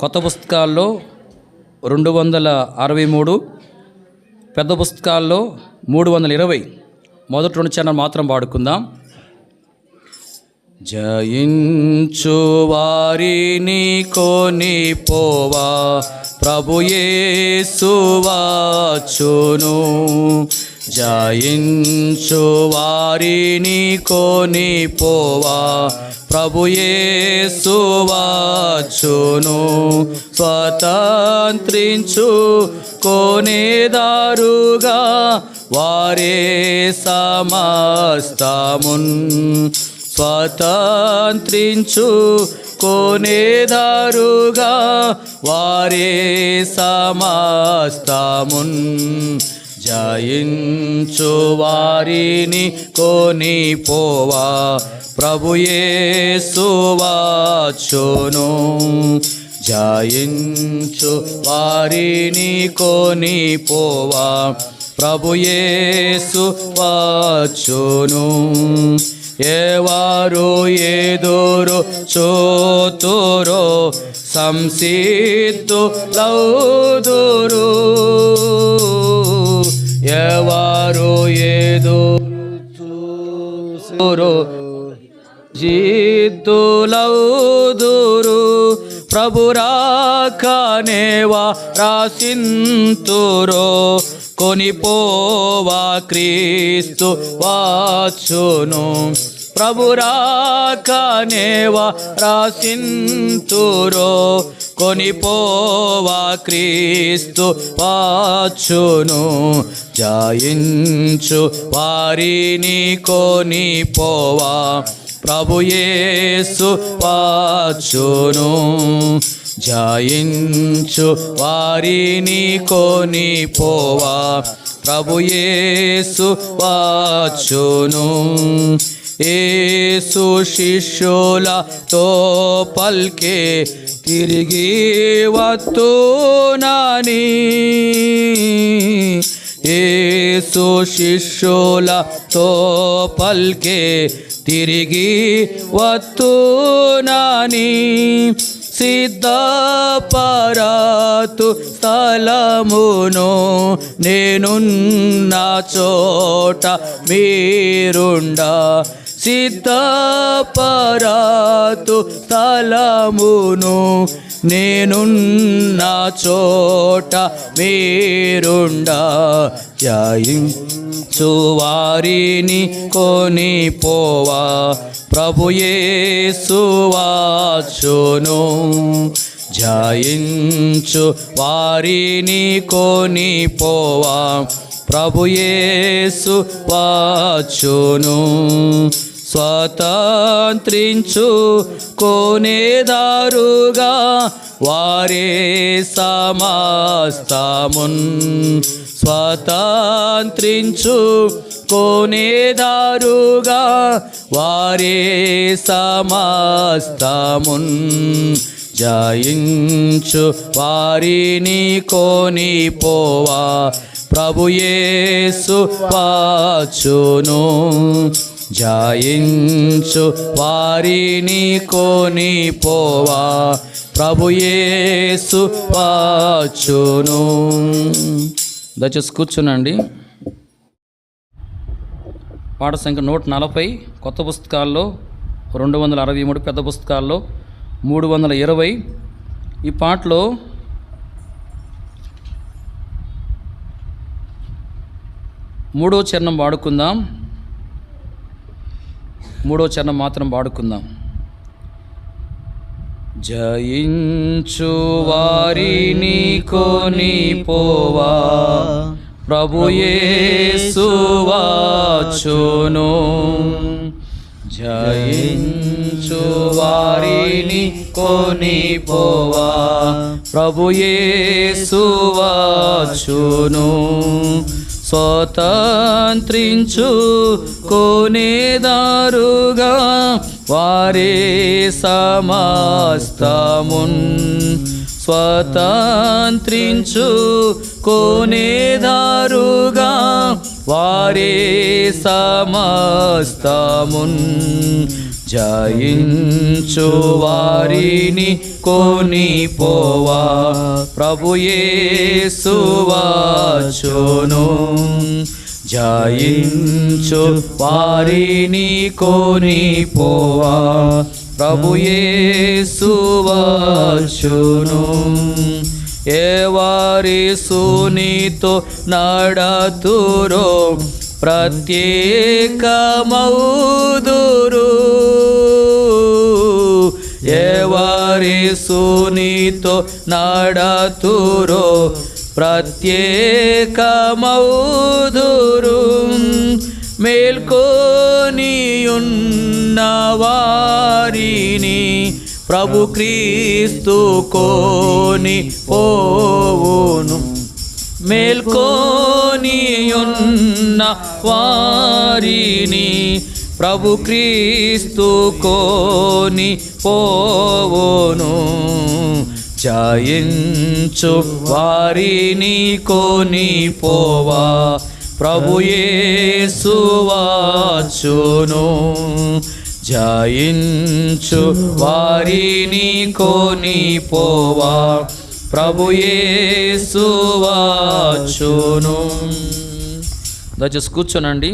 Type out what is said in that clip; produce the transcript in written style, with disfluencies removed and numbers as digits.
కొత్త పుస్తకాల్లో 263, పెద్ద పుస్తకాల్లో 320. మొదటి 2 చరణాలు మాత్రం పాడుకుందాం. జయించు వారిని కొనిపోవా ప్రభు యేసు వచ్చును. జయించు వారిని కొనిపోవా ప్రభు యేసు వచ్చును. స్వతంత్రించు కొనేదారుగా వారే సమస్తమున్. స్వతంత్రించు కొనేదారుగా వారే సమస్తమున్. జయించు వారిని కొనిపోవా ప్రభు యేసు వచ్చును. జయించు వారిని కొనిపోవా ప్రభు యేసు వచ్చును. ఎవరు ఎదురు చూతురో సంసిద్ధులౌదురు. ఎవరు ఎదురు జిద్దులౌదురు. ప్రభు రాకనే రాసింతురో కొనిపోవా క్రీస్తు వచ్చును. ప్రభు రాకనే రాసింతురో కొనిపోవా క్రీస్తు వచ్చును. జయించు వారిని కొనిపోవా ప్రభు యేసు వచ్చును. జయించు వారిని కొనిపోవా ప్రభు యేసు వచ్చును. యేసు శిష్యులతో పల్కే తిరిగి వత్తునని. యేసు శిష్యులతో పల్కే తిరిగి వత్తునని. సిద్ధపరతు స్థలమును నేనున్న చోట మీరుండా. సిద్ధపరతు స్థలమును నేనున్న చోట మీరుండా. జయించు వారిని కొనిపోవా ప్రభు యేసు వచ్చును. జయించు వారిని కొనిపోవా ప్రభు యేసు వచ్చును. స్వతంత్రించు కొనేదారుగా వారే సమస్తమున్. స్వతంత్రించు కొనేదారుగా వారే సమస్తమున్. జయించు వారిని కొనిపోవా ప్రభు యేసు వచ్చును. జయించు వారిని కొనిపోవా ప్రభు యేసు వచ్చును. దయచేసి కూర్చునండి. పాట సంఖ్య 140, కొత్త పుస్తకాల్లో 263, పెద్ద పుస్తకాల్లో 320. ఈ పాటలో మూడో చరణం వాడుకుందాం. మూడో చరణం మాత్రం వాడుకుందాం. జయించు వారిని కొనిపోవా ప్రభు యేసు వచ్చును. జయించు వారిని కొనిపోవా ప్రభు యేసు వచ్చును. స్వతంత్రించు కొనేదారుగా వారే సమస్తమున్. స్వతంత్రించు కొనేదారుగా వారే సమస్తమున్. జయించు వారిని కొనిపోవా ప్రభు యేసు వచ్చును. జయించు వారిని కొనిపోవా ప్రభు యేసు వచ్చును. ఎవరేసునితో నడతురో ప్రత్యేకమౌదురు. ఎవరేసునితో నడతురో ప్రత్యేకమౌదురు. మేల్కొనియున్న వారిని ప్రభు క్రీస్తు కొని పోవును. మేల్కొనియున్న వారిని ప్రభు క్రీస్తు కొని పోవును. జయించు వారిని కొని పోవా ప్రభు యేసు వచ్చును. జయించు వారిని కొని పోవా ప్రభు యేసు వచ్చును. దయచేసి కూర్చోనండి.